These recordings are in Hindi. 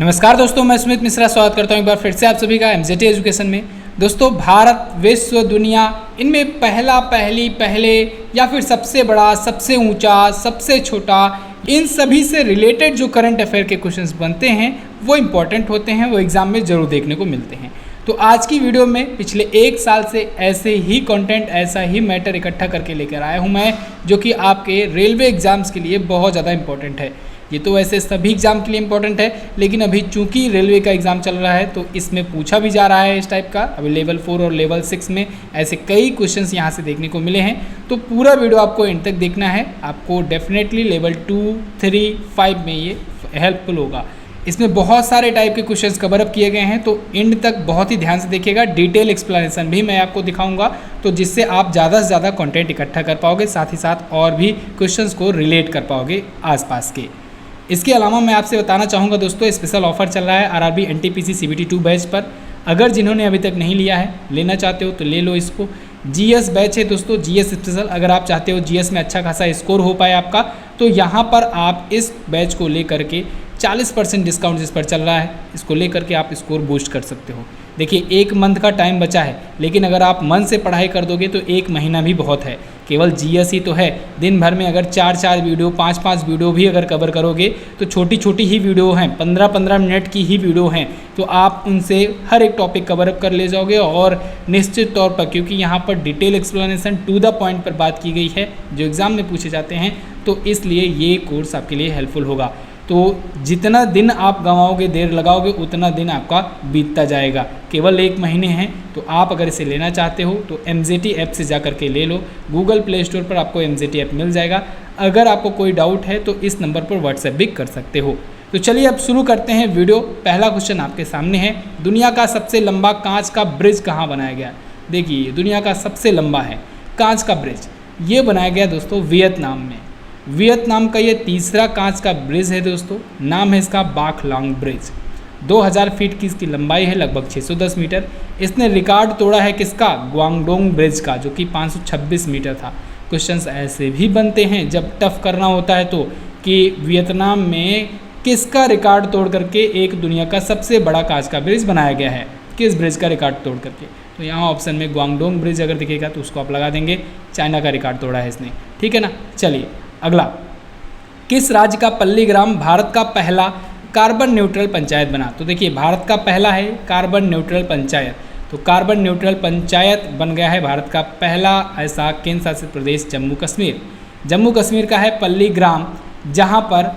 नमस्कार दोस्तों, मैं सुमित मिश्रा स्वागत करता हूं एक बार फिर से आप सभी का एमजेटी एजुकेशन में। दोस्तों, भारत, विश्व, दुनिया, इनमें पहले या फिर सबसे बड़ा, सबसे ऊंचा, सबसे छोटा, इन सभी से रिलेटेड जो करंट अफेयर के क्वेश्चंस बनते हैं वो इम्पॉर्टेंट होते हैं, वो एग्ज़ाम में ज़रूर देखने को मिलते हैं। तो आज की वीडियो में पिछले एक साल से ऐसे ही कंटेंट, ऐसा ही मैटर इकट्ठा करके लेकर आया हूँ मैं, जो कि आपके रेलवे एग्ज़ाम्स के लिए बहुत ज़्यादा इंपॉर्टेंट है। ये तो वैसे सभी एग्ज़ाम के लिए इंपॉर्टेंट है, लेकिन अभी चूंकि रेलवे का एग्ज़ाम चल रहा है तो इसमें पूछा भी जा रहा है इस टाइप का। अभी लेवल 4 और लेवल 6 में ऐसे कई क्वेश्चंस यहाँ से देखने को मिले हैं। तो पूरा वीडियो आपको एंड तक देखना है, आपको डेफिनेटली लेवल 2, 3, 5 में ये हेल्पफुल होगा। इसमें बहुत सारे टाइप के क्वेश्चंस कवर अप किए गए हैं, तो एंड तक बहुत ही ध्यान से देखिएगा। डिटेल एक्सप्लेनेशन भी मैं आपको दिखाऊंगा, तो जिससे आप ज़्यादा से ज़्यादा कंटेंट इकट्ठा कर पाओगे, साथ ही साथ और भी क्वेश्चंस को रिलेट कर पाओगे आसपास के। इसके अलावा मैं आपसे बताना चाहूँगा दोस्तों, स्पेशल ऑफर चल रहा है आरआरबी एनटीपीसी सीबीटी 2 बैच पर। अगर जिन्होंने अभी तक नहीं लिया है, लेना चाहते हो तो ले लो इसको। जीएस बैच है दोस्तों, जीएस स्पेशल। अगर आप चाहते हो जीएस में अच्छा खासा स्कोर हो पाए आपका, तो यहाँ पर आप इस बैच को लेकर के 40% डिस्काउंट जिस पर चल रहा है, इसको लेकर के आप स्कोर बूस्ट कर सकते हो। देखिए, 1 मंथ का टाइम बचा है, लेकिन अगर आप मन से पढ़ाई कर दोगे तो 1 महीना भी बहुत है। केवल जीएस ही तो है, दिन भर में अगर 4-4 वीडियो, 5-5 वीडियो भी अगर कवर करोगे तो छोटी छोटी ही वीडियो हैं, 15-15 मिनट की ही वीडियो हैं, तो आप उनसे हर एक टॉपिक कवर अप कर ले जाओगे। और निश्चित तौर पर, क्योंकि यहाँ पर detail explanation to the point पर बात की गई है जो एग्ज़ाम में पूछे जाते हैं, तो इसलिए ये कोर्स आपके लिए हेल्पफुल होगा। तो जितना दिन आप गंवाओगे, देर लगाओगे, उतना दिन आपका बीतता जाएगा। केवल 1 महीने हैं, तो आप अगर इसे लेना चाहते हो तो एमजेटी ऐप से जा कर के ले लो। गूगल प्ले स्टोर पर आपको एमजेटी ऐप मिल जाएगा। अगर आपको कोई डाउट है तो इस नंबर पर व्हाट्सएप भी कर सकते हो। तो चलिए अब शुरू करते हैं वीडियो। पहला क्वेश्चन आपके सामने है, दुनिया का सबसे लंबा कांच का ब्रिज कहाँ बनाया गया? देखिए, दुनिया का सबसे लंबा है कांच का ब्रिज, ये बनाया गया दोस्तों वियतनाम में। वियतनाम का ये तीसरा कांच का ब्रिज है दोस्तों, नाम है इसका बाख लॉन्ग ब्रिज। 2000 फीट की इसकी लंबाई है, लगभग 610 मीटर। इसने रिकॉर्ड तोड़ा है किसका? ग्वांगडोंग ब्रिज का, जो कि 526 मीटर था। क्वेश्चंस ऐसे भी बनते हैं जब टफ करना होता है तो, कि वियतनाम में किसका रिकॉर्ड तोड़ करके एक दुनिया का सबसे बड़ा कांच का ब्रिज बनाया गया है, किस ब्रिज का रिकॉर्ड तोड़ करके? तो यहाँ ऑप्शन में ग्वांगडोंग ब्रिज अगर दिखेगा तो उसको आप लगा देंगे, चाइना का रिकॉर्ड तोड़ा है इसने, ठीक है ना। चलिए अगला, किस राज्य का पल्लीग्राम भारत का पहला कार्बन न्यूट्रल पंचायत बना? तो देखिए, भारत का पहला है कार्बन न्यूट्रल पंचायत, तो कार्बन न्यूट्रल पंचायत बन गया है भारत का पहला ऐसा केंद्र शासित प्रदेश जम्मू कश्मीर। जम्मू कश्मीर का है पल्लीग्राम, जहाँ पर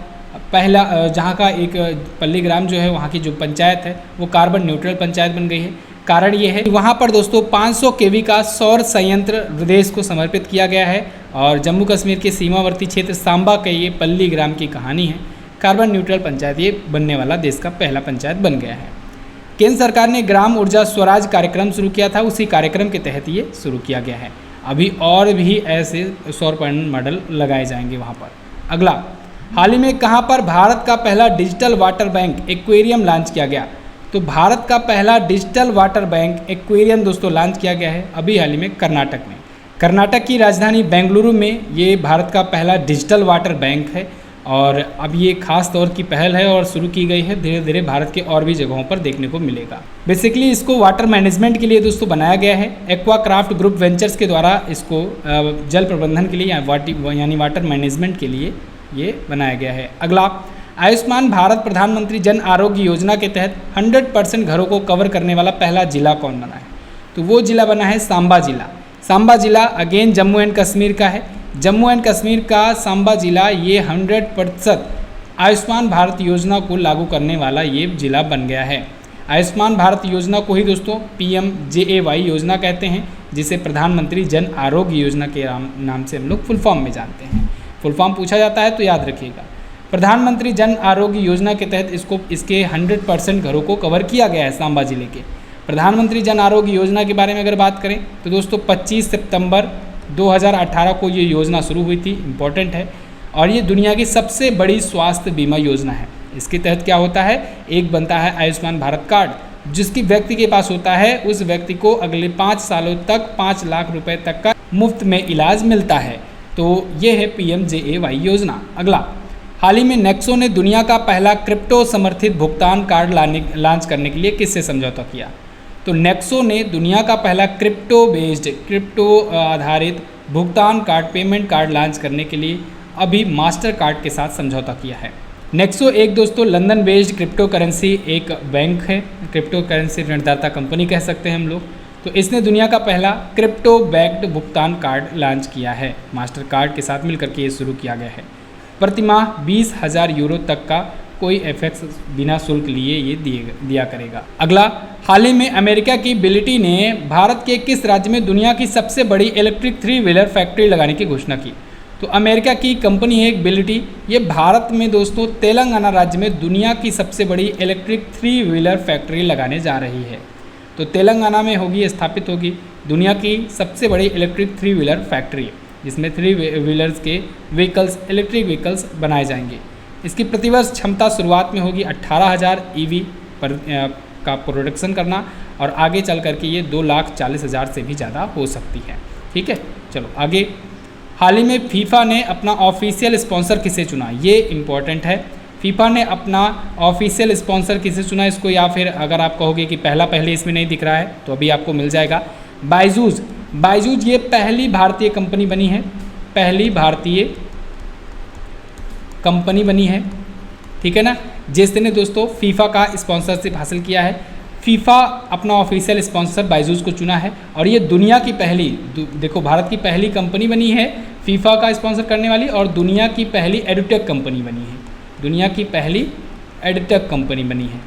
जहाँ का एक पल्लीग्राम जो है, वहाँ की जो पंचायत है वो कार्बन न्यूट्रल पंचायत बन गई है। कारण ये है कि वहाँ पर दोस्तों 500 केवी का सौर संयंत्र देश को समर्पित किया गया है। और जम्मू कश्मीर के सीमावर्ती क्षेत्र सांबा के ये पल्लीग्राम की कहानी है। कार्बन न्यूट्रल पंचायत ये बनने वाला देश का पहला पंचायत बन गया है। केंद्र सरकार ने ग्राम ऊर्जा स्वराज कार्यक्रम शुरू किया था, उसी कार्यक्रम के तहत ये शुरू किया गया है। अभी और भी ऐसे सौर पैनल मॉडल लगाए जाएंगे वहाँ पर। अगला, हाल ही में कहाँ पर भारत का पहला digital water bank aquarium launch किया गया? तो भारत का पहला डिजिटल वाटर बैंक एक्वेरियम दोस्तों लॉन्च किया गया है अभी हाल ही में कर्नाटक में। कर्नाटक की राजधानी बेंगलुरु में ये भारत का पहला डिजिटल वाटर बैंक है, और अब ये खास तौर की पहल है और शुरू की गई है। धीरे धीरे भारत के और भी जगहों पर देखने को मिलेगा। बेसिकली इसको वाटर मैनेजमेंट के लिए दोस्तों बनाया गया है। एक्वाक्राफ्ट ग्रुप वेंचर्स के द्वारा इसको जल प्रबंधन के लिए यानी वाटर मैनेजमेंट के लिए ये बनाया गया है। अगला, आयुष्मान भारत प्रधानमंत्री जन आरोग्य योजना के तहत 100% घरों को कवर करने वाला पहला जिला कौन बना है? तो वो जिला बना है सांबा जिला। सांबा जिला अगेन जम्मू एंड कश्मीर का है। जम्मू एंड कश्मीर का सांबा जिला ये 100% आयुष्मान भारत योजना को लागू करने वाला ये जिला बन गया है। आयुष्मान भारत योजना को ही दोस्तों PMJAY योजना कहते हैं, जिसे प्रधानमंत्री जन आरोग्य योजना के नाम से हम लोग फुल फॉर्म में जानते हैं। फुल फॉर्म पूछा जाता है तो याद रखिएगा। प्रधानमंत्री जन आरोग्य योजना के तहत इसके 100% घरों को कवर किया गया है सांबा जिले के। प्रधानमंत्री जन आरोग्य योजना के बारे में अगर बात करें तो दोस्तों 25 सितंबर 2018 को ये योजना शुरू हुई थी, इम्पॉर्टेंट है। और ये दुनिया की सबसे बड़ी स्वास्थ्य बीमा योजना है। इसके तहत क्या होता है, एक बनता है आयुष्मान भारत कार्ड, जिसकी व्यक्ति के पास होता है उस व्यक्ति को अगले 5 सालों तक 5 लाख रुपए तक का मुफ्त में इलाज मिलता है। तो ये है PMJAY योजना। अगला, हाल ही में नेक्सो ने दुनिया का पहला क्रिप्टो समर्थित भुगतान कार्ड लॉन्च करने के लिए किससे समझौता किया? तो नेक्सो ने दुनिया का पहला क्रिप्टो आधारित भुगतान कार्ड, पेमेंट कार्ड लॉन्च करने के लिए अभी मास्टर कार्ड के साथ समझौता किया है। नेक्सो एक दोस्तों लंदन बेस्ड क्रिप्टो करेंसी एक बैंक है, क्रिप्टो करेंसी ऋणदाता कंपनी कह सकते हैं हम लोग। तो इसने दुनिया का पहला क्रिप्टो बैक्ड भुगतान कार्ड लॉन्च किया है, मास्टर कार्ड के साथ मिलकर के ये शुरू किया गया है। प्रतिमाह 20,000 यूरो तक का कोई एफएक्स बिना शुल्क लिए ये दिया करेगा। अगला, हाल ही में अमेरिका की बिलिटी ने भारत के किस राज्य में दुनिया की सबसे बड़ी इलेक्ट्रिक 3 व्हीलर फैक्ट्री लगाने की घोषणा की? तो अमेरिका की कंपनी है एक बिलिटी, ये भारत में दोस्तों तेलंगाना राज्य में दुनिया की सबसे बड़ी इलेक्ट्रिक 3 व्हीलर फैक्ट्री लगाने जा रही है। तो तेलंगाना में होगी, स्थापित होगी दुनिया की सबसे बड़ी इलेक्ट्रिक 3 व्हीलर फैक्ट्री, जिसमें 3 व्हीलर्स के व्हीकल्स, इलेक्ट्रिक व्हीकल्स बनाए जाएंगे। इसकी प्रतिवर्ष क्षमता शुरुआत में होगी 18,000 ईवी का प्रोडक्शन करना, और आगे चल करके ये 2,40,000 से भी ज़्यादा हो सकती है। ठीक है, चलो आगे। हाल ही में फीफा ने अपना ऑफिशियल स्पॉन्सर किसे चुना? ये इम्पॉर्टेंट है। फीफा ने अपना ऑफिशियल स्पॉन्सर किसे चुना इसको, या फिर अगर आप कहोगे कि पहले इसमें नहीं दिख रहा है तो अभी आपको मिल जाएगा, बायजूस ये पहली भारतीय कंपनी बनी है, पहली भारतीय कंपनी बनी है। ठीक है ना, जिसने दोस्तों फीफा का स्पॉन्सरशिप हासिल किया है। फीफा अपना ऑफिशियल स्पॉन्सर बायजूस को चुना है, और ये दुनिया की पहली, देखो भारत की पहली कंपनी बनी है फीफा का स्पॉन्सर करने वाली, और दुनिया की पहली एडुटेक कंपनी बनी है, दुनिया की पहली एडुटेक कंपनी बनी है।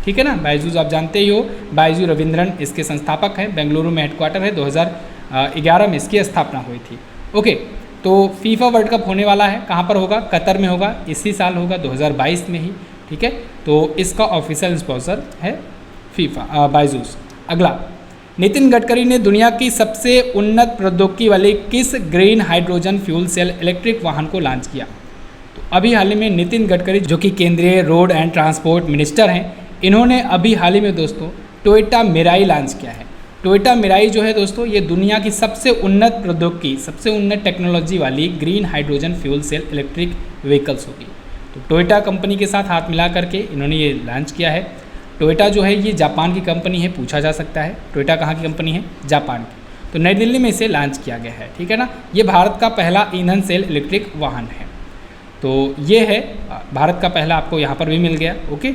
ठीक है ना, बायजूस आप जानते ही हो, बायजू रविंद्रन इसके संस्थापक हैं, बेंगलुरु में हेडक्वार्टर है, 2011 में इसकी स्थापना हुई थी। ओके, तो फीफा वर्ल्ड कप होने वाला है, कहाँ पर होगा? कतर में होगा, इसी साल होगा 2022 में ही। ठीक है, तो इसका ऑफिशियल स्पॉन्सर है फीफा बायजूस। अगला, नितिन गडकरी ने दुनिया की सबसे उन्नत प्रौद्योगिकी वाली किस green hydrogen fuel cell electric वाहन को लॉन्च किया? तो अभी हाल ही में नितिन गडकरी, जो कि केंद्रीय रोड एंड ट्रांसपोर्ट मिनिस्टर हैं, इन्होंने अभी हाल ही में दोस्तों टोयोटा मिराई लॉन्च किया है। टोयोटा मिराई जो है दोस्तों, ये दुनिया की सबसे उन्नत प्रौद्योगिकी, सबसे उन्नत टेक्नोलॉजी वाली green hydrogen fuel cell electric vehicles होगी। तो टोयोटा कंपनी के साथ हाथ मिला करके इन्होंने ये लॉन्च किया है। टोयोटा जो है ये जापान की कंपनी है, पूछा जा सकता है टोयोटा कहाँ की कंपनी है? जापान की। तो नई दिल्ली में इसे लॉन्च किया गया है। ठीक है ना, ये भारत का पहला ईंधन सेल इलेक्ट्रिक वाहन है। तो ये है भारत का पहला, आपको यहाँ पर भी मिल गया। ओके,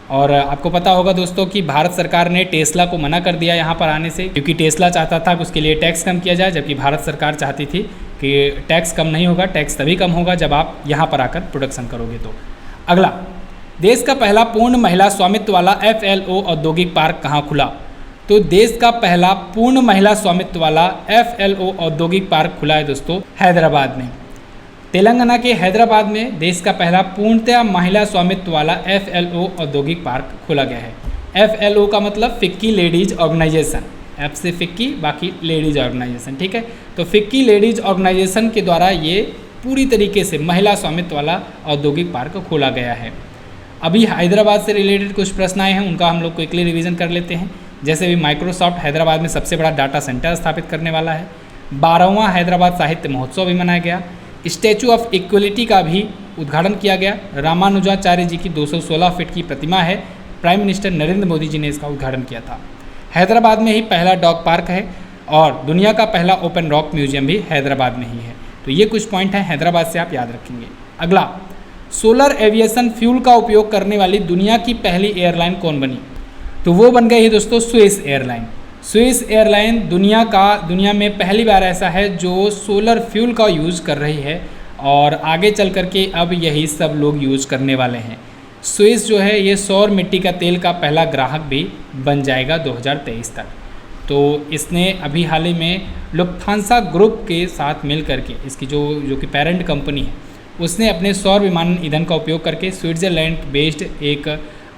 और आपको पता होगा दोस्तों कि भारत सरकार ने टेस्ला को मना कर दिया यहाँ पर आने से, क्योंकि टेस्ला चाहता था कि उसके लिए टैक्स कम किया जाए, जबकि भारत सरकार चाहती थी कि टैक्स कम नहीं होगा, टैक्स तभी कम होगा जब आप यहाँ पर आकर प्रोडक्शन करोगे। तो अगला, देश का पहला पूर्ण महिला स्वामित्व वाला FLO औद्योगिक पार्क कहाँ खुला? तो देश का पहला पूर्ण महिला स्वामित्व वाला FLO औद्योगिक पार्क खुला है दोस्तों हैदराबाद में। तेलंगाना के हैदराबाद में देश का पहला पूर्णतया महिला स्वामित्व वाला FLO औद्योगिक पार्क खोला गया है। FLO का मतलब फिक्की लेडीज ऑर्गेनाइजेशन, F से फिक्की, बाकी लेडीज ऑर्गेनाइजेशन। ठीक है, तो फिक्की लेडीज ऑर्गेनाइजेशन के द्वारा ये पूरी तरीके से महिला स्वामित्व वाला औद्योगिक पार्क खोला गया है। अभी हैदराबाद से रिलेटेड कुछ प्रश्न आए हैं, उनका हम लोग क्विकली रिवीजन कर लेते हैं। जैसे भी माइक्रोसॉफ्ट हैदराबाद में सबसे बड़ा डाटा सेंटर स्थापित करने वाला है। 12वां हैदराबाद साहित्य महोत्सव भी मनाया गया। स्टैचू ऑफ इक्वलिटी का भी उद्घाटन किया गया। रामानुजाचार्य जी की 216 फीट की प्रतिमा है, प्राइम मिनिस्टर नरेंद्र मोदी जी ने इसका उद्घाटन किया था। हैदराबाद में ही पहला डॉग पार्क है, और दुनिया का पहला ओपन रॉक म्यूजियम भी हैदराबाद में ही है। तो ये कुछ पॉइंट हैं हैदराबाद से, आप याद रखेंगे। अगला, सोलर एविएशन फ्यूल का उपयोग करने वाली दुनिया की पहली एयरलाइन कौन बनी? तो वो बन गई है दोस्तों स्विस एयरलाइन। स्विस एयरलाइन दुनिया में पहली बार ऐसा है जो सोलर फ्यूल का यूज़ कर रही है, और आगे चल करके अब यही सब लोग यूज़ करने वाले हैं। स्विस जो है ये सौर मिट्टी का तेल का पहला ग्राहक भी बन जाएगा 2023 तक। तो इसने अभी हाल ही में लुफ्थांसा ग्रुप के साथ मिल करके, इसकी जो कि पेरेंट कंपनी है, उसने अपने सौर विमान ईंधन का उपयोग करके स्विट्ज़रलैंड बेस्ड एक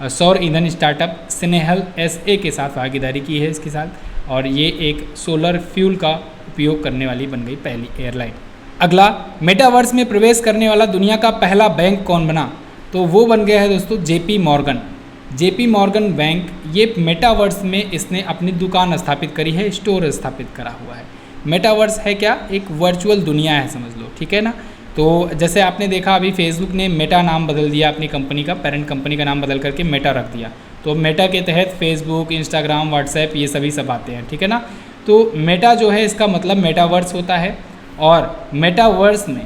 सौर ईंधन स्टार्टअप सिनेहल SA के साथ भागीदारी की है इसके साथ, और ये एक सोलर फ्यूल का उपयोग करने वाली बन गई पहली एयरलाइन। अगला, मेटावर्स में प्रवेश करने वाला दुनिया का पहला बैंक कौन बना? तो वो बन गया है दोस्तों JP मॉर्गन बैंक। ये मेटावर्स में इसने अपनी दुकान स्थापित करी है, स्टोर स्थापित करा हुआ है। मेटावर्स है क्या? एक वर्चुअल दुनिया है, समझ लो। ठीक है ना, तो जैसे आपने देखा अभी फेसबुक ने मेटा नाम बदल दिया, अपनी कंपनी का पेरेंट कंपनी का नाम बदल करके मेटा रख दिया। तो मेटा के तहत फेसबुक, इंस्टाग्राम, व्हाट्सएप ये सभी सब आते हैं, ठीक है ना। तो मेटा जो है इसका मतलब मेटावर्स होता है, और मेटावर्स में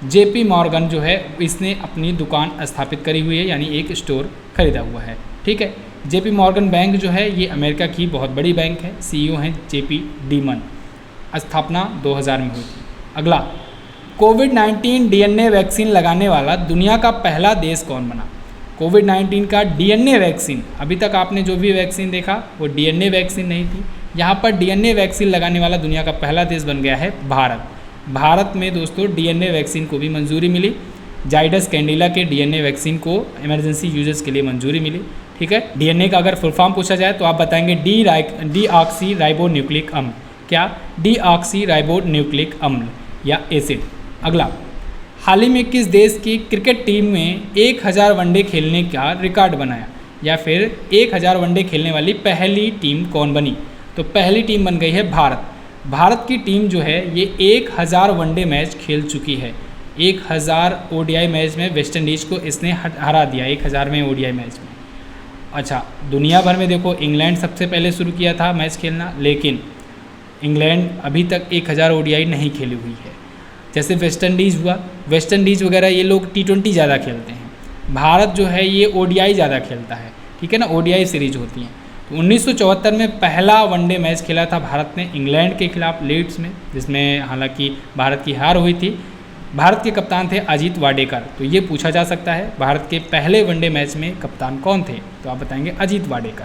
JP मॉर्गन जो है इसने अपनी दुकान स्थापित करी हुई है, यानी एक स्टोर खरीदा हुआ है, ठीक है। JP मॉर्गन बैंक जो है ये अमेरिका की बहुत बड़ी बैंक है, CEO हैं JP डीमन, स्थापना 2000 में हुई थी। अगला, कोविड-19 DNA वैक्सीन लगाने वाला दुनिया का पहला देश कौन बना। कोविड-19 का DNA वैक्सीन, अभी तक आपने जो भी वैक्सीन देखा वो DNA वैक्सीन नहीं थी, यहाँ पर DNA वैक्सीन लगाने वाला दुनिया का पहला देश बन गया है भारत। भारत में दोस्तों DNA वैक्सीन को भी मंजूरी मिली, जाइडस कैंडिला के DNA वैक्सीन को इमरजेंसी यूजेस के लिए मंजूरी मिली, ठीक है। DNA का अगर फुल फॉर्म पूछा जाए तो आप बताएंगे डीऑक्सी राइबो न्यूक्लिक अम्ल, क्या, डीऑक्सी राइबो न्यूक्लिक अम्ल या एसिड। अगला, हाल ही में किस देश की क्रिकेट टीम में 1000 वनडे खेलने का रिकॉर्ड बनाया, या फिर 1000 वनडे खेलने वाली पहली टीम कौन बनी। तो पहली टीम बन गई है भारत। भारत की टीम जो है ये 1000 वनडे मैच खेल चुकी है। 1000 ODI मैच में वेस्ट इंडीज़ को इसने हरा दिया, 1000वें ODI मैच में। अच्छा, दुनिया भर में देखो इंग्लैंड सबसे पहले शुरू किया था मैच खेलना, लेकिन इंग्लैंड अभी तक 1000 ODI नहीं खेली हुई है। जैसे वेस्ट इंडीज़ हुआ, वेस्ट इंडीज़ वगैरह ये लोग T20 ज़्यादा खेलते हैं। भारत जो है ये ODI ज़्यादा खेलता है, ठीक है ना, ODI सीरीज होती हैं। तो 1974 में पहला वनडे मैच खेला था भारत ने इंग्लैंड के खिलाफ लीड्स में, जिसमें हालांकि भारत की हार हुई थी। भारत के कप्तान थे अजीत वाडेकर। तो ये पूछा जा सकता है भारत के पहले वनडे मैच में कप्तान कौन थे, तो आप बताएंगे अजीत वाडेकर।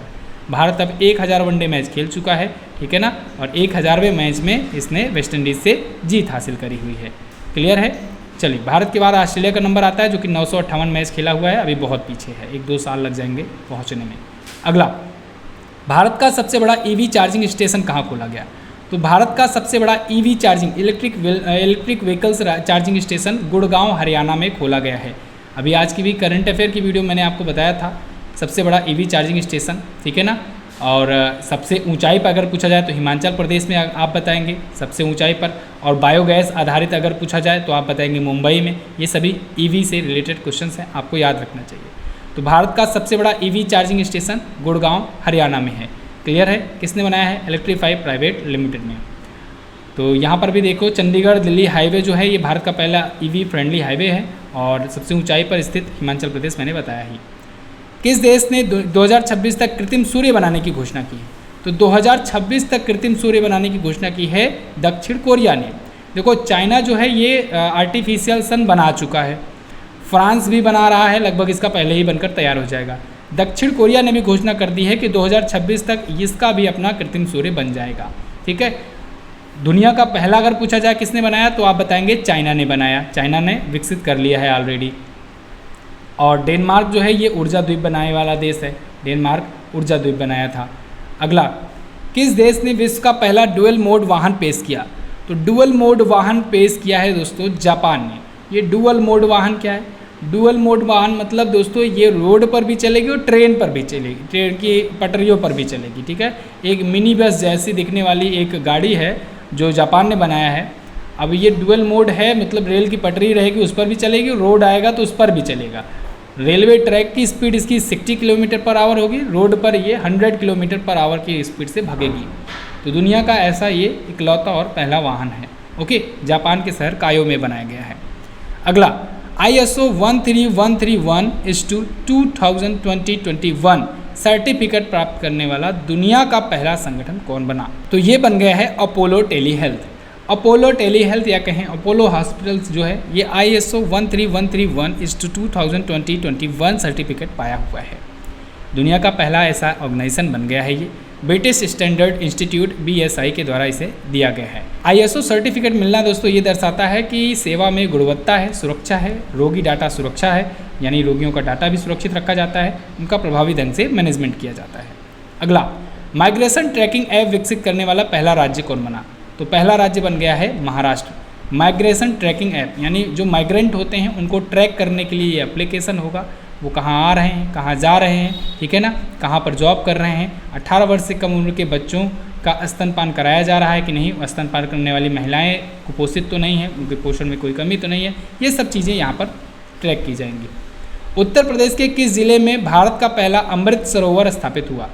भारत अब 1000 वनडे मैच खेल चुका है, ठीक है ना, और 1000वें मैच में इसने वेस्ट इंडीज़ से जीत हासिल करी हुई है। क्लियर है। चलिए, भारत के बाद ऑस्ट्रेलिया का नंबर आता है जो कि 958 मैच खेला हुआ है, अभी बहुत पीछे है, 1-2 साल लग जाएंगे पहुँचने में। अगला, भारत का सबसे बड़ा EV चार्जिंग स्टेशन कहाँ खोला गया। तो भारत का सबसे बड़ा EV charging electric vehicles charging station Gurgaon Haryana में खोला गया है। अभी आज की भी करंट अफेयर की वीडियो मैंने आपको बताया था, सबसे बड़ा EV चार्जिंग स्टेशन, ठीक है ना। और सबसे ऊंचाई पर अगर पूछा जाए तो हिमाचल प्रदेश में आप बताएंगे सबसे ऊंचाई पर, और बायोगैस आधारित अगर पूछा जाए तो आप बताएंगे मुंबई में। ये सभी EV से रिलेटेड क्वेश्चंस हैं, आपको याद रखना चाहिए। तो भारत का सबसे बड़ा EV charging station Gurgaon Haryana में है। क्लियर है। किसने बनाया है, इलेक्ट्रीफाई प्राइवेट लिमिटेड ने। तो यहाँ पर भी देखो, चंडीगढ़ दिल्ली हाईवे जो है ये भारत का पहला EV फ्रेंडली हाईवे है, और सबसे ऊंचाई पर स्थित हिमाचल प्रदेश मैंने बताया ही। किस देश ने 2026 तक कृत्रिम सूर्य बनाने की घोषणा की है। तो 2026 तक कृत्रिम सूर्य बनाने की घोषणा की है दक्षिण कोरिया ने। देखो, चाइना जो है ये आर्टिफिशियल सन बना चुका है, फ्रांस भी बना रहा है, लगभग इसका पहले ही बनकर तैयार हो जाएगा। दक्षिण कोरिया ने भी घोषणा कर दी है कि 2026 तक इसका भी अपना कृत्रिम सूर्य बन जाएगा, ठीक है। दुनिया का पहला अगर पूछा जाए किसने बनाया, तो आप बताएंगे चाइना ने बनाया, चाइना ने विकसित कर लिया है ऑलरेडी। और डेनमार्क जो है ये ऊर्जा द्वीप बनाने वाला देश है, डेनमार्क ऊर्जा द्वीप बनाया था। अगला, किस देश ने विश्व का पहला डुअल मोड वाहन पेश किया। तो डुअल मोड वाहन पेश किया है दोस्तों जापान ने। ये डुअल मोड वाहन क्या है, डुअल मोड वाहन मतलब दोस्तों ये रोड पर भी चलेगी और ट्रेन पर भी चलेगी, ट्रेन की पटरियों पर भी चलेगी, ठीक है। एक मिनी बस जैसी दिखने वाली एक गाड़ी है जो जापान ने बनाया है। अब ये डुअल मोड है, मतलब रेल की पटरी रहेगी उस पर भी चलेगी, रोड आएगा तो उस पर भी चलेगा। रेलवे ट्रैक की स्पीड इसकी 60 किलोमीटर पर आवर होगी, रोड पर ये 100 किलोमीटर पर आवर की स्पीड से भागेगी। तो दुनिया का ऐसा ये इकलौता और पहला वाहन है, ओके, जापान के शहर कायो में बनाया गया है। अगला, ISO 13131/2021 सर्टिफिकेट प्राप्त करने वाला दुनिया का पहला संगठन कौन बना। तो ये बन गया है Apollo telehealth. Apollo telehealth या कहें अपोलो हॉस्पिटल्स जो है ये ISO 13131/2021 सर्टिफिकेट पाया हुआ है। दुनिया का पहला ऐसा ऑर्गेनाइजेशन बन गया है ये। ब्रिटिश स्टैंडर्ड इंस्टीट्यूट BSI के द्वारा इसे दिया गया है। ISO सर्टिफिकेट मिलना दोस्तों ये दर्शाता है कि सेवा में गुणवत्ता है, सुरक्षा है, रोगी डाटा सुरक्षा है, यानी रोगियों का डाटा भी सुरक्षित रखा जाता है, उनका प्रभावी ढंग से मैनेजमेंट किया जाता है। अगला, माइग्रेशन ट्रैकिंग ऐप विकसित करने वाला पहला राज्य कौन बना। तो पहला राज्य बन गया है महाराष्ट्र। माइग्रेशन ट्रैकिंग ऐप यानी जो माइग्रेंट होते हैं उनको ट्रैक करने के लिए ये एप्लीकेशन होगा, वो कहाँ आ रहे हैं, कहाँ जा रहे हैं, ठीक है ना, कहाँ पर जॉब कर रहे हैं। 18 वर्ष से कम उम्र के बच्चों का स्तनपान कराया जा रहा है कि नहीं, स्तनपान करने वाली महिलाएं कुपोषित तो नहीं है, उनके पोषण में कोई कमी तो नहीं है, ये सब चीज़ें यहाँ पर ट्रैक की जाएंगी। उत्तर प्रदेश के किस जिले में भारत का पहला अमृत सरोवर स्थापित हुआ?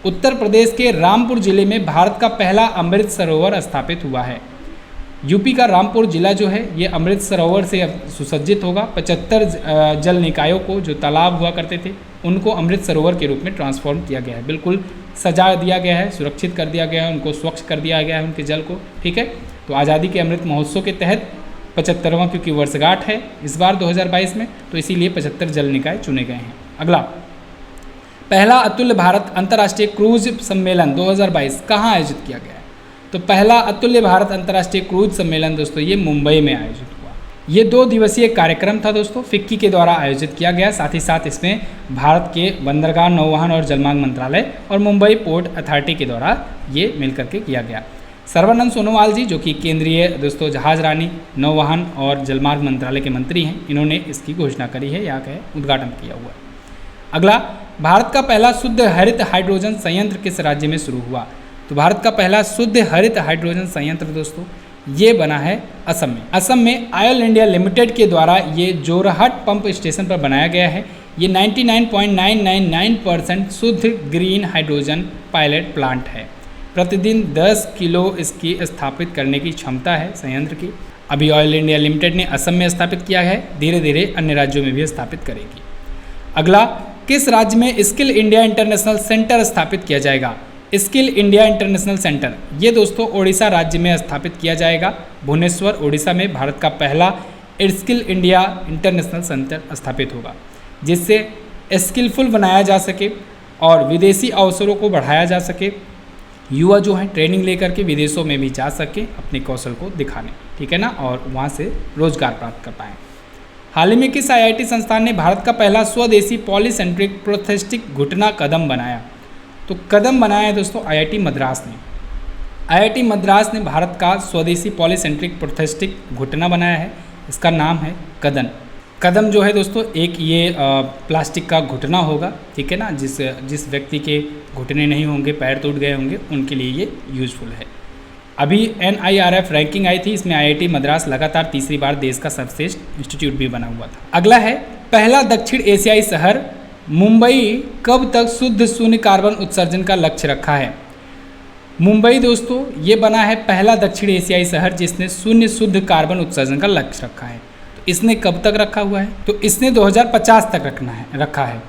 उत्तर प्रदेश के रामपुर जिले में भारत का पहला अमृत सरोवर स्थापित हुआ है। यूपी का रामपुर जिला जो है ये अमृत सरोवर से अब सुसज्जित होगा। 75 जल निकायों को, जो तालाब हुआ करते थे, उनको अमृत सरोवर के रूप में ट्रांसफॉर्म किया गया है, बिल्कुल सजा दिया गया है, सुरक्षित कर दिया गया है, उनको स्वच्छ कर दिया गया है उनके जल को, ठीक है। तो आज़ादी के अमृत महोत्सव के तहत 75वां क्योंकि वर्षगांठ है इस बार 2022 में, तो इसीलिए 75 जल निकाय चुने गए हैं। अगला, पहला अतुल्य भारत अंतर्राष्ट्रीय क्रूज सम्मेलन 2022 कहाँ आयोजित किया गया है? तो पहला अतुल्य भारत अंतर्राष्ट्रीय क्रूज सम्मेलन दोस्तों ये मुंबई में आयोजित हुआ। ये 2 दिवसीय कार्यक्रम था दोस्तों, फिक्की के द्वारा आयोजित किया गया। साथ ही साथ इसमें भारत के बंदरगाह, नौवहन और जलमार्ग मंत्रालय और मुंबई पोर्ट अथॉरिटी के द्वारा ये मिलकर के किया गया। सर्बानंद सोनोवाल जी, जो कि केंद्रीय दोस्तों जहाज रानी, नौवहन और जलमार्ग मंत्रालय के मंत्री हैं, इन्होंने इसकी घोषणा करी है या कहे उद्घाटन किया हुआ है। अगला, भारत का पहला शुद्ध हरित हाइड्रोजन संयंत्र किस राज्य में शुरू हुआ? तो भारत का पहला शुद्ध हरित हाइड्रोजन संयंत्र दोस्तों ये बना है असम में। असम में ऑयल इंडिया लिमिटेड के द्वारा ये जोरहट पंप स्टेशन पर बनाया गया है। ये 99.999% शुद्ध ग्रीन हाइड्रोजन पायलट प्लांट है। प्रतिदिन 10 किलो इसकी स्थापित करने की क्षमता है संयंत्र की। अभी ऑयल इंडिया लिमिटेड ने असम में स्थापित किया है, धीरे धीरे अन्य राज्यों में भी स्थापित करेगी। अगला, किस राज्य में स्किल इंडिया इंटरनेशनल सेंटर स्थापित किया जाएगा? स्किल इंडिया इंटरनेशनल सेंटर ये दोस्तों ओडिशा राज्य में स्थापित किया जाएगा। भुवनेश्वर ओडिशा में भारत का पहला स्किल इंडिया इंटरनेशनल सेंटर स्थापित होगा, जिससे स्किलफुल बनाया जा सके और विदेशी अवसरों को बढ़ाया जा सके। युवा जो हैं ट्रेनिंग लेकर के विदेशों में भी जा सके अपने कौशल को दिखाने, ठीक है ना, और वहाँ से रोजगार प्राप्त कर पाएँ। हाल ही में किस IIT संस्थान ने भारत का पहला स्वदेशी पॉलीसेंट्रिक प्रोस्थेटिक घुटना कदम बनाया? तो कदम बनाया है दोस्तों IIT मद्रास ने। IIT मद्रास ने भारत का स्वदेशी पॉलीसेंट्रिक प्रोस्थेटिक घुटना बनाया है। इसका नाम है कदम। कदम जो है दोस्तों एक ये प्लास्टिक का घुटना होगा, ठीक है ना, जिस व्यक्ति के घुटने नहीं होंगे, पैर टूट गए होंगे, उनके लिए ये यूजफुल है। अभी NIRF रैंकिंग आई थी, इसमें IIT मद्रास लगातार तीसरी बार देश का सर्वश्रेष्ठ इंस्टीट्यूट भी बना हुआ था। अगला है, पहला दक्षिण एशियाई शहर मुंबई कब तक शुद्ध शून्य कार्बन उत्सर्जन का लक्ष्य रखा है? मुंबई दोस्तों ये बना है पहला दक्षिण एशियाई शहर जिसने शून्य शुद्ध कार्बन उत्सर्जन का लक्ष्य रखा है। तो इसने कब तक रखा हुआ है? तो इसने 2050 तक रखा है।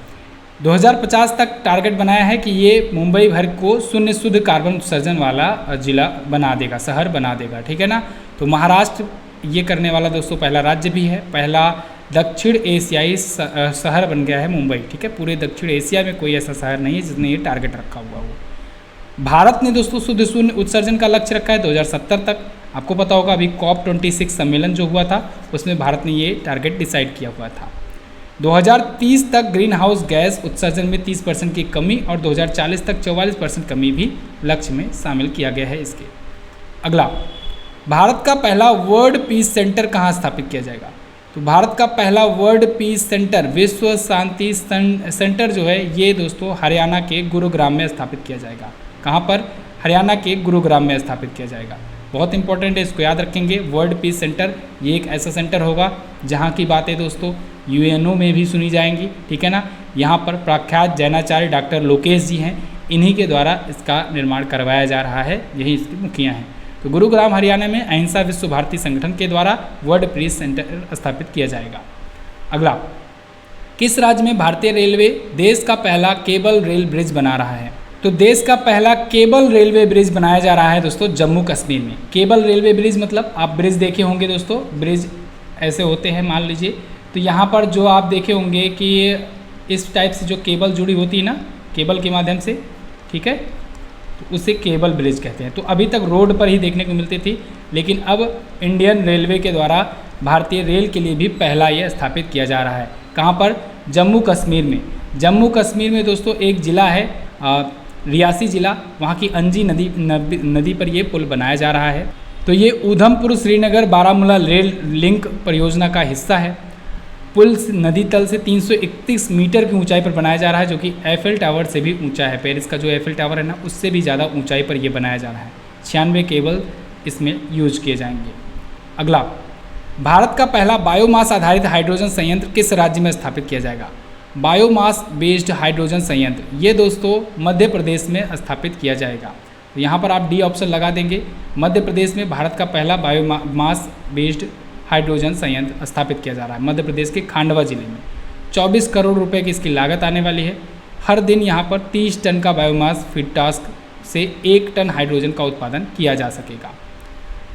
2050 तक टारगेट बनाया है कि ये मुंबई भर को शून्य शुद्ध कार्बन उत्सर्जन वाला जिला बना देगा, शहर बना देगा, ठीक है ना। तो महाराष्ट्र ये करने वाला दोस्तों पहला राज्य भी है, पहला दक्षिण एशियाई शहर बन गया है मुंबई, ठीक है। पूरे दक्षिण एशिया में कोई ऐसा शहर नहीं है जिसने ये टारगेट रखा हुआ हो। भारत ने दोस्तों शुद्ध शून्य उत्सर्जन का लक्ष्य रखा है 2070 तक। आपको पता होगा अभी COP26 सम्मेलन जो हुआ था उसमें भारत ने ये टारगेट डिसाइड किया हुआ था। 2030 तक ग्रीन हाउस गैस उत्सर्जन में 30% की कमी और 2040 तक 44% कमी भी लक्ष्य में शामिल किया गया है इसके। अगला, भारत का पहला वर्ल्ड पीस सेंटर कहाँ स्थापित किया जाएगा? तो भारत का पहला वर्ल्ड पीस सेंटर, विश्व शांति सेंटर जो है ये दोस्तों हरियाणा के गुरुग्राम में स्थापित किया जाएगा। कहाँ पर? हरियाणा के गुरुग्राम में स्थापित किया जाएगा। बहुत इंपॉर्टेंट है, इसको याद रखेंगे। वर्ल्ड पीस सेंटर ये एक ऐसा सेंटर होगा जहाँ की बातें दोस्तों UNO में भी सुनी जाएंगी, ठीक है ना। यहाँ पर प्रख्यात जैनाचार्य डॉक्टर लोकेश जी हैं, इन्हीं के द्वारा इसका निर्माण करवाया जा रहा है, यही इसके मुखिया हैं। तो गुरुग्राम हरियाणा में अहिंसा विश्व भारती संगठन के द्वारा वर्ल्ड पीस सेंटर स्थापित किया जाएगा। अगला, किस राज्य में भारतीय रेलवे देश का पहला केबल रेल ब्रिज बना रहा है? तो देश का पहला केबल रेलवे ब्रिज बनाया जा रहा है दोस्तों जम्मू कश्मीर में। केबल रेलवे ब्रिज मतलब आप ब्रिज देखे होंगे दोस्तों, ब्रिज ऐसे होते हैं मान लीजिए। तो यहाँ पर जो आप देखे होंगे कि इस टाइप से जो केबल जुड़ी होती है ना, केबल के माध्यम से, ठीक है, तो उसे केबल ब्रिज कहते हैं। तो अभी तक रोड पर ही देखने को मिलती थी, लेकिन अब इंडियन रेलवे के द्वारा भारतीय रेल के लिए भी पहला ये स्थापित किया जा रहा है। कहाँ पर? जम्मू कश्मीर में। जम्मू कश्मीर में दोस्तों एक ज़िला है रियासी ज़िला, वहाँ की अंजी नदी पर ये पुल बनाया जा रहा है। तो ये उधमपुर श्रीनगर बारामूला रेल लिंक परियोजना का हिस्सा है। पुल नदी तल से 331 मीटर की ऊंचाई पर बनाया जा रहा है, जो कि एफिल टावर से भी ऊंचा है। पेरिस का जो एफिल टावर है ना, उससे भी ज़्यादा ऊंचाई पर यह बनाया जा रहा है। 96 केबल इसमें यूज किए जाएंगे। अगला, भारत का पहला बायोमास आधारित हाइड्रोजन संयंत्र किस राज्य में स्थापित किया जाएगा? बायोमास बेस्ड हाइड्रोजन संयंत्र ये दोस्तों मध्य प्रदेश में स्थापित किया जाएगा। तो यहाँ पर आप डी ऑप्शन लगा देंगे। मध्य प्रदेश में भारत का पहला बायोमास बेस्ड हाइड्रोजन संयंत्र स्थापित किया जा रहा है, मध्य प्रदेश के खांडवा जिले में। 24 करोड़ रुपए की इसकी लागत आने वाली है। हर दिन यहाँ पर 30 टन का बायोमास फीड टास्क से 1 टन हाइड्रोजन का उत्पादन किया जा सकेगा।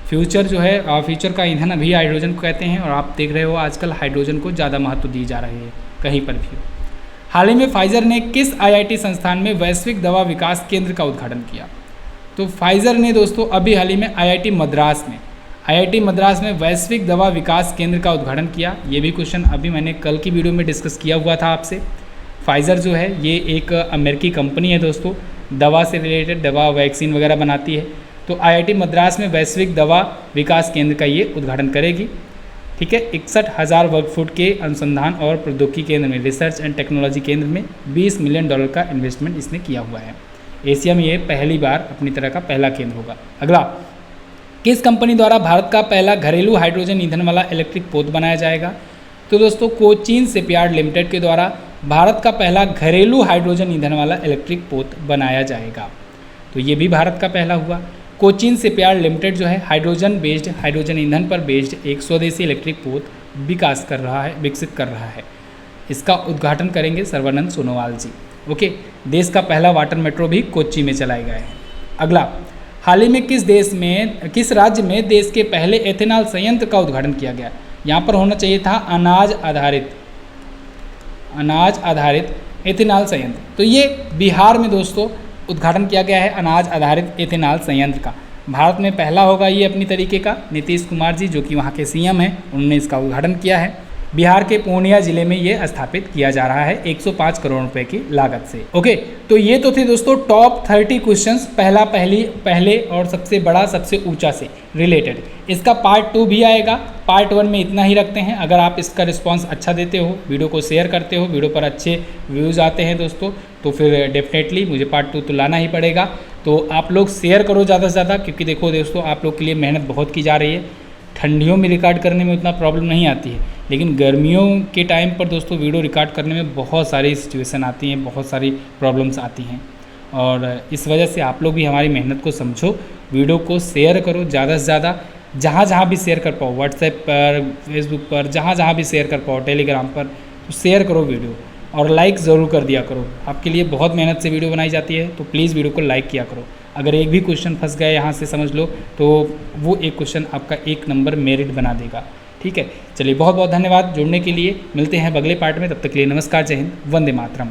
फ्यूचर जो है, फ्यूचर का ईंधन अभी हाइड्रोजन को कहते हैं, और आप देख रहे हो आजकल हाइड्रोजन को ज़्यादा महत्व दी जा रही है कहीं पर भी। हाल ही में फाइजर ने किस IIT संस्थान में वैश्विक दवा विकास केंद्र का उद्घाटन किया? तो फाइजर ने दोस्तों अभी हाल ही में IIT मद्रास में वैश्विक दवा विकास केंद्र का उद्घाटन किया। ये भी क्वेश्चन अभी मैंने कल की वीडियो में डिस्कस किया हुआ था आपसे। फाइजर जो है ये एक अमेरिकी कंपनी है दोस्तों, दवा से रिलेटेड दवा वैक्सीन वगैरह बनाती है। तो IIT मद्रास में वैश्विक दवा विकास केंद्र का ये उद्घाटन करेगी। ठीक है, 61,000 वर्ग फुट के अनुसंधान और प्रौद्योगिकी केंद्र में, रिसर्च एंड टेक्नोलॉजी केंद्र में $20 मिलियन का इन्वेस्टमेंट इसने किया हुआ है। एशिया में ये पहली बार अपनी तरह का पहला केंद्र होगा। अगला, किस कंपनी द्वारा भारत का पहला घरेलू हाइड्रोजन ईंधन वाला इलेक्ट्रिक पोत बनाया जाएगा? तो दोस्तों कोचीन शिपयार्ड लिमिटेड के द्वारा भारत का पहला घरेलू हाइड्रोजन ईंधन वाला इलेक्ट्रिक पोत बनाया जाएगा। तो ये भी भारत का पहला हुआ। कोचीन शिपयार्ड लिमिटेड जो है हाइड्रोजन ईंधन पर बेस्ड एक स्वदेशी इलेक्ट्रिक पोत विकसित कर रहा है। इसका उद्घाटन करेंगे सर्बानंद सोनोवाल जी। ओके, देश का पहला वाटर मेट्रो भी कोच्चि में चलाया गया है। अगला, हाल ही में किस राज्य में देश के पहले एथेनॉल संयंत्र का उद्घाटन किया गया? यहाँ पर होना चाहिए था अनाज आधारित एथेनॉल संयंत्र। तो ये बिहार में दोस्तों उद्घाटन किया गया है अनाज आधारित एथेनॉल संयंत्र का। भारत में पहला होगा ये अपनी तरीके का। नीतीश कुमार जी जो कि वहाँ के CM हैं, उन्होंने इसका उद्घाटन किया है। बिहार के पूर्णिया जिले में ये स्थापित किया जा रहा है 105 करोड़ रुपए की लागत से। ओके, तो ये तो थे दोस्तों टॉप 30 क्वेश्चंस पहले और सबसे बड़ा सबसे ऊंचा से रिलेटेड। इसका पार्ट 2 भी आएगा। पार्ट 1 में इतना ही रखते हैं। अगर आप इसका रिस्पांस अच्छा देते हो, वीडियो को शेयर करते हो, वीडियो पर अच्छे व्यूज़ आते हैं दोस्तों, तो फिर डेफिनेटली मुझे पार्ट 2 तो लाना ही पड़ेगा। तो आप लोग शेयर करो ज़्यादा से ज़्यादा, क्योंकि देखो दोस्तों आप लोग के लिए मेहनत बहुत की जा रही है। ठंडियों में रिकॉर्ड करने में उतना प्रॉब्लम नहीं आती है, लेकिन गर्मियों के टाइम पर दोस्तों वीडियो रिकॉर्ड करने में बहुत सारी सिचुएशन आती हैं, बहुत सारी प्रॉब्लम्स आती हैं। और इस वजह से आप लोग भी हमारी मेहनत को समझो, वीडियो को शेयर करो ज़्यादा से ज़्यादा, जहाँ भी शेयर कर पाओ, व्हाट्सएप पर, फेसबुक पर, जहाँ भी शेयर कर पाओ, टेलीग्राम पर, तो शेयर करो वीडियो, और लाइक ज़रूर कर दिया करो। आपके लिए बहुत मेहनत से वीडियो बनाई जाती है, तो प्लीज़ वीडियो को लाइक किया करो। अगर एक भी क्वेश्चन फंस गया यहाँ से समझ लो, तो वो एक क्वेश्चन आपका 1 नंबर मेरिट बना देगा। ठीक है, चलिए बहुत बहुत धन्यवाद जुड़ने के लिए। मिलते हैं अगले पार्ट में, तब तक के लिए नमस्कार, जय हिंद, वंदे मातरम।